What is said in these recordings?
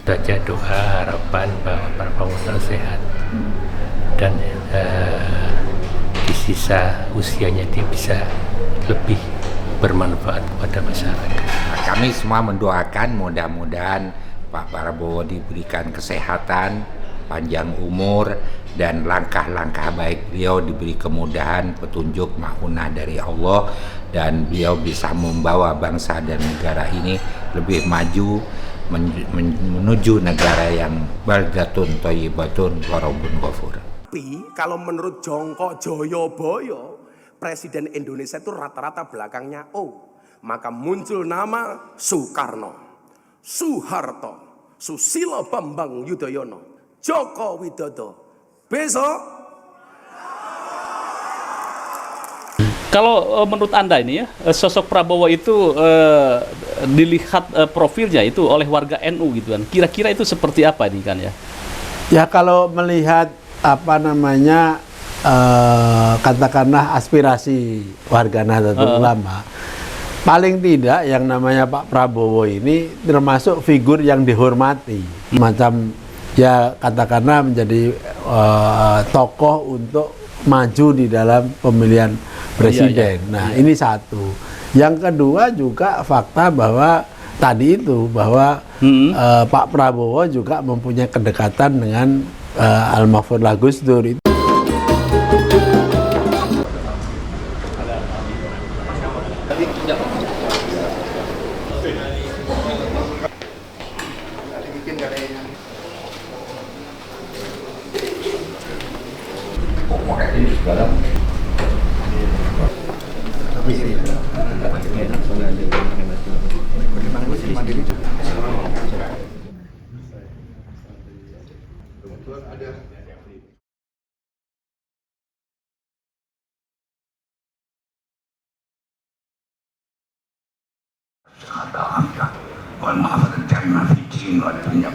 saja doa harapan bahwa para pengusaha sehat dan di sisa usianya dia bisa lebih bermanfaat kepada masyarakat. Kami semua mendoakan mudah-mudahan Pak Prabowo diberikan kesehatan, panjang umur, dan langkah-langkah baik beliau diberi kemudahan, petunjuk, maunah dari Allah, dan beliau bisa membawa bangsa dan negara ini lebih maju menuju negara yang baldatun thayyibatun wa rabbun ghafur. Tapi kalau menurut Jongko Joyoboyo, Presiden Indonesia itu rata-rata belakangnya O. Maka muncul nama Soekarno, Soeharto, Susilo Bambang Yudhoyono, Joko Widodo. Besok kalau menurut Anda ini ya, sosok Prabowo itu dilihat profilnya itu oleh warga NU gitu kan. Kira-kira itu seperti apa nih kan ya? Ya kalau melihat apa namanya katakanlah aspirasi warga Nahdlatul Ulama, paling tidak yang namanya Pak Prabowo ini termasuk figur yang dihormati, macam ya katakanlah menjadi tokoh untuk maju di dalam pemilihan presiden. Iya. Nah, ini satu. Yang kedua juga fakta bahwa tadi itu bahwa Pak Prabowo juga mempunyai kedekatan dengan Almarhum Gus Dur. Mohon maaf terjadi mafidin wa dunia.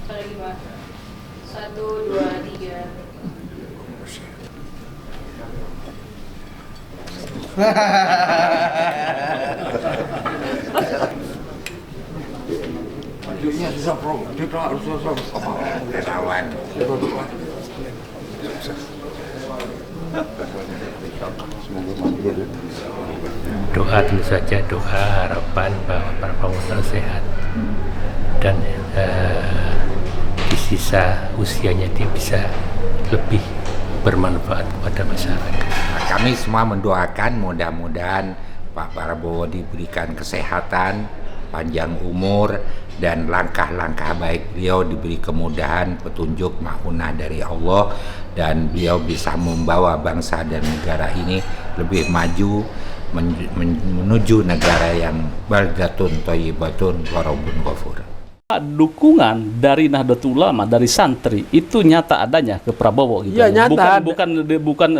Lagi Pak. 1, 2, 3. Majunya susah bro, kita harus Relawan. Doa tentu saja doa harapan bahwa para pengusaha sehat dan di sisa usianya dia bisa lebih bermanfaat kepada masyarakat. Kami semua mendoakan mudah-mudahan Pak Prabowo diberikan kesehatan, panjang umur, dan langkah-langkah baik beliau diberi kemudahan, petunjuk, maunah dari Allah, dan beliau bisa membawa bangsa dan negara ini lebih maju menuju negara yang baldatun thayyibatun wa rabbun ghafur. Dukungan dari Nahdlatul Ulama, dari santri itu nyata adanya ke Prabowo gitu. Ya, nyata. Bukan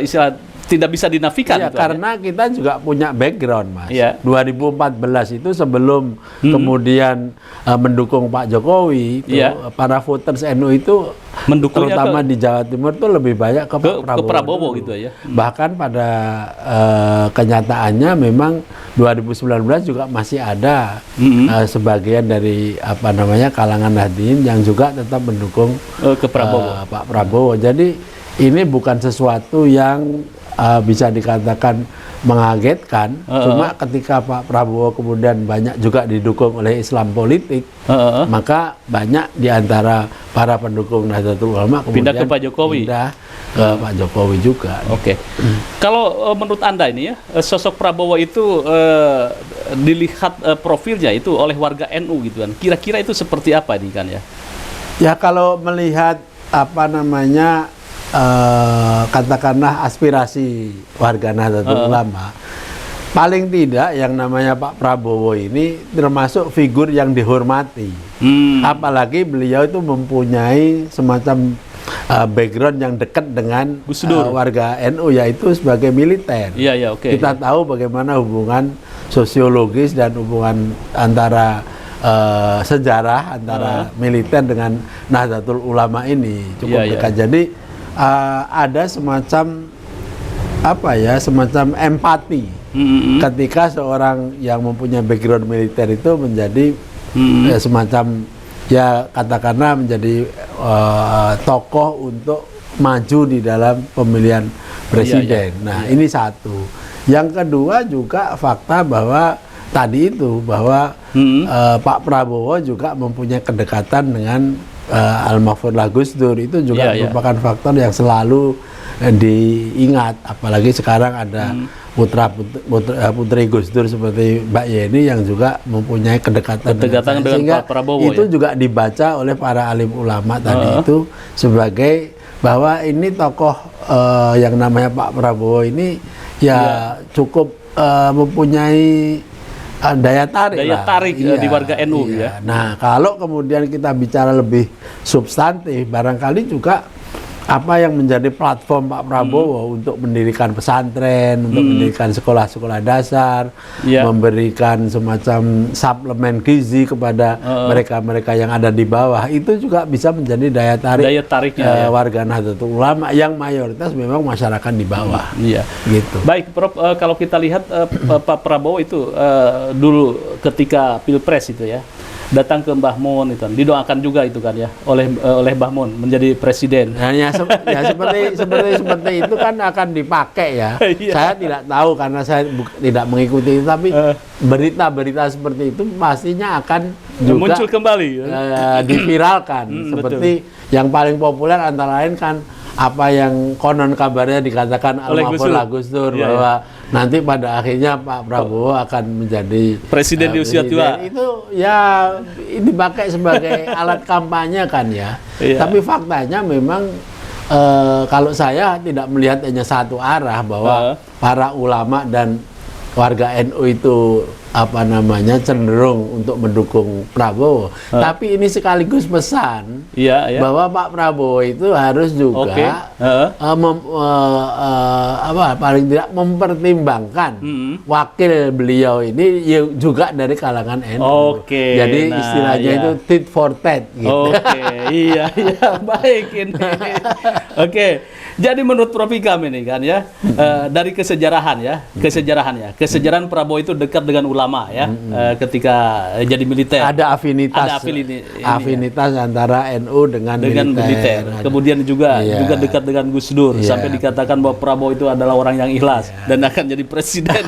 istilah tidak bisa dinafikan. Ya, gitu, karena kita juga punya background, Mas. Ya. 2014 itu sebelum kemudian mendukung Pak Jokowi, itu, para voters NU itu mendukungnya terutama di Jawa Timur itu lebih banyak ke Pak Prabowo gitu ya. Bahkan pada kenyataannya memang 2019 juga masih ada sebagian dari apa namanya kalangan Nahdien yang juga tetap mendukung ke Prabowo. Pak Prabowo. Jadi ini bukan sesuatu yang bisa dikatakan mengagetkan, cuma ketika Pak Prabowo kemudian banyak juga didukung oleh Islam politik, maka banyak diantara para pendukung Nahdlatul Ulama kemudian pindah ke Pak Jokowi. Pindah ke Pak Jokowi juga. Oke. Kalau menurut Anda ini ya, sosok Prabowo itu dilihat profilnya itu oleh warga NU gitu kan. Kira-kira itu seperti apa nih kan ya? Ya kalau melihat apa namanya katakanlah aspirasi warga Nahdlatul Ulama, paling tidak yang namanya Pak Prabowo ini termasuk figur yang dihormati. Apalagi beliau itu mempunyai semacam background yang dekat dengan warga NU, yaitu sebagai militer. Iya, oke. Kita tahu bagaimana hubungan sosiologis dan hubungan antara sejarah antara militer dengan Nahdlatul Ulama ini cukup dekat. Jadi ada semacam apa ya, semacam empati ketika seorang yang mempunyai background militer itu menjadi semacam ya katakanlah menjadi tokoh untuk maju di dalam pemilihan presiden. Nah, ini satu. Yang kedua juga fakta bahwa tadi itu bahwa Pak Prabowo juga mempunyai kedekatan dengan Almarhum Gus Dur, itu juga merupakan faktor yang selalu diingat, apalagi sekarang ada putri Gus Dur seperti Mbak Yeni yang juga mempunyai kedekatan dengan Pak Prabowo. Itu juga dibaca oleh para alim ulama tadi itu sebagai bahwa ini tokoh yang namanya Pak Prabowo ini cukup mempunyai daya tarik di warga NU ya. Nah, kalau kemudian kita bicara lebih substantif, barangkali juga apa yang menjadi platform Pak Prabowo untuk mendirikan pesantren, untuk mendirikan sekolah-sekolah dasar, memberikan semacam suplemen gizi kepada mereka-mereka yang ada di bawah, itu juga bisa menjadi daya tariknya warga Nahdlatul Ulama yang mayoritas memang masyarakat di bawah. Gitu. Baik, Prof, kalau kita lihat Pak Prabowo itu dulu ketika Pilpres itu ya, datang ke Mbah Mun itu, didoakan juga itu kan ya oleh Mbah Mun menjadi presiden. Nah, seperti itu kan akan dipakai ya. Saya tidak tahu karena saya tidak mengikuti itu, tapi berita-berita seperti itu pastinya akan juga muncul kembali diviralkan. Seperti yang paling populer antara lain kan apa yang konon kabarnya dikatakan Almarhum Gus Dur bahwa nanti pada akhirnya Pak Prabowo akan menjadi presiden di usia tua. Itu ya dipakai sebagai alat kampanye kan ya. Tapi faktanya memang kalau saya tidak melihat hanya satu arah bahwa para ulama dan warga NU itu cenderung untuk mendukung Prabowo. Tapi ini sekaligus pesan bahwa Pak Prabowo itu harus juga paling tidak mempertimbangkan wakil beliau ini juga dari kalangan NU. Jadi istilahnya itu tit for tat gitu. Baik ini. Jadi menurut Prof Ikam ini kan ya, dari kesejarahan Prabowo itu dekat dengan ulama ya, ketika jadi militer. Ada afinitas antara NU dengan militer. Kemudian juga dekat dengan Gus Dur, sampai dikatakan bahwa Prabowo itu adalah orang yang ikhlas dan akan jadi presiden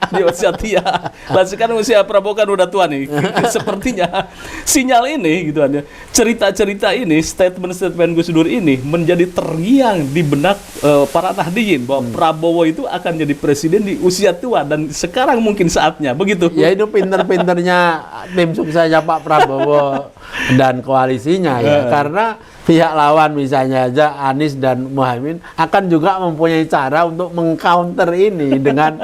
di usia tua. Lah sekarang usia Prabowo kan udah tua nih. Sepertinya sinyal ini gitu kan ya. Cerita-cerita ini, statement-statement Gus Dur ini menjadi terngiang di benak para Nahdliyin bahwa Prabowo itu akan jadi presiden di usia tua dan sekarang mungkin saatnya begitu. Ya itu pinter-pinternya tim suksesnya Pak Prabowo dan koalisinya ya, karena pihak lawan misalnya aja Anies dan Muhaimin akan juga mempunyai cara untuk mengcounter ini dengan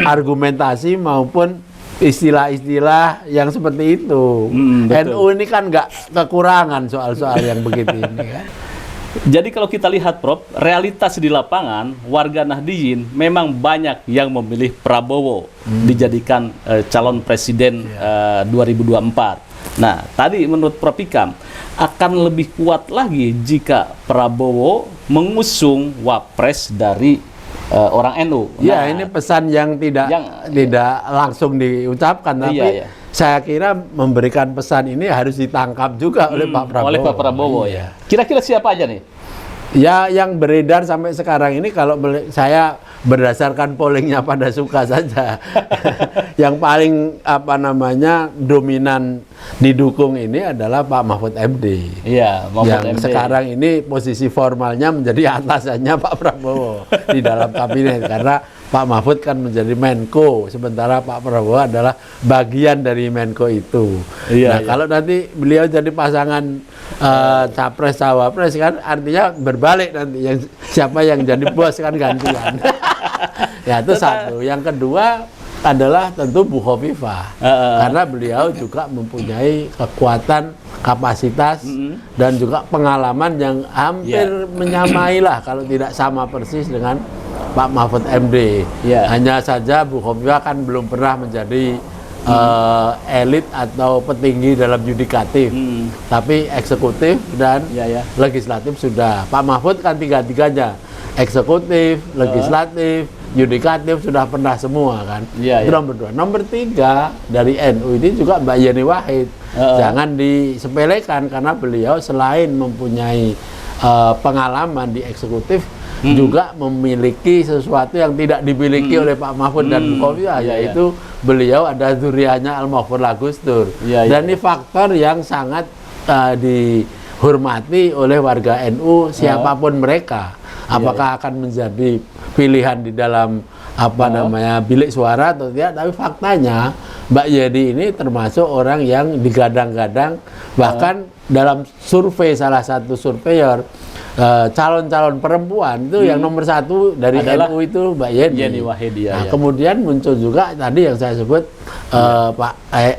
argumentasi maupun istilah-istilah yang seperti itu. NU ini kan nggak kekurangan soal-soal yang begitu ini kan. Jadi kalau kita lihat Prof, realitas di lapangan warga Nahdliyin memang banyak yang memilih Prabowo dijadikan calon presiden 2024. Nah, tadi menurut Prof Ikam akan lebih kuat lagi jika Prabowo mengusung wapres dari orang NU. Ya, ini pesan yang tidak langsung diucapkan, tapi saya kira memberikan pesan ini harus ditangkap juga oleh Pak Prabowo. Oleh Pak Prabowo ya. Kira-kira siapa aja nih? Ya, yang beredar sampai sekarang ini kalau saya berdasarkan pollingnya pada suka saja. Yang paling dominan didukung ini adalah Pak Mahfud MD. Iya, Mahfud MD. Sekarang ini posisi formalnya menjadi atasannya Pak Prabowo di dalam kabinet karena Pak Mahfud kan menjadi Menko, sementara Pak Prabowo adalah bagian dari Menko itu. Kalau nanti beliau jadi pasangan capres cawapres kan artinya berbalik nanti, siapa yang jadi bos kan gantian. Ya itu satu. Yang kedua adalah tentu Bu Khofifah karena beliau juga mempunyai kekuatan, kapasitas dan juga pengalaman yang hampir menyamai lah kalau tidak sama persis dengan Pak Mahfud MD. Hanya saja Bu Khofifah kan belum pernah menjadi elit atau petinggi dalam yudikatif, tapi eksekutif dan legislatif sudah. Pak Mahfud kan tiga-tiganya, eksekutif, legislatif, yudikatif, sudah pernah semua kan. Iya, Itu iya. nomor 2. Nomor 3 dari NU ini juga Mbak Yeni Wahid. Jangan disepelekan karena beliau selain mempunyai pengalaman di eksekutif, juga memiliki sesuatu yang tidak dimiliki oleh Pak Mahfud dan Bukowiya, Iya, yaitu beliau ada zuriatnya Al-Mahfud Gus Dur. Iya, iya. Dan ini faktor yang sangat dihormati oleh warga NU siapapun mereka. Apakah akan menjadi pilihan di dalam namanya bilik suara atau tidak, tapi faktanya Mbak Yeni ini termasuk orang yang digadang-gadang, bahkan dalam survei salah satu surveyor calon-calon perempuan itu yang nomor 1 dari Adalah NU itu Mbak Yeni. Yeni Wahid, ya, Nah, ya. kemudian muncul juga tadi yang saya sebut Pak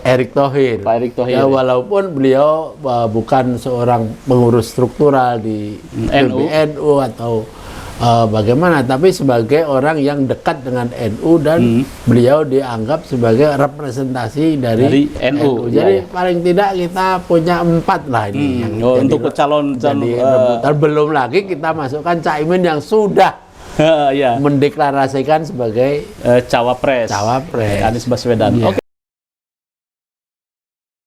Erick Thohir. Pak Erick Thohir, Ya, ya. walaupun beliau bukan seorang pengurus struktural di PBNU atau bagaimana, tapi sebagai orang yang dekat dengan NU dan beliau dianggap sebagai representasi dari NU. Jadi Ya, ya. paling tidak kita punya 4 lah ini. yang jadi- untuk calon jadi rebutan. Belum lagi kita masukkan Caimin yang sudah ya, mendeklarasikan sebagai cawapres Cawapres. Anies Baswedan. Iya. Oke.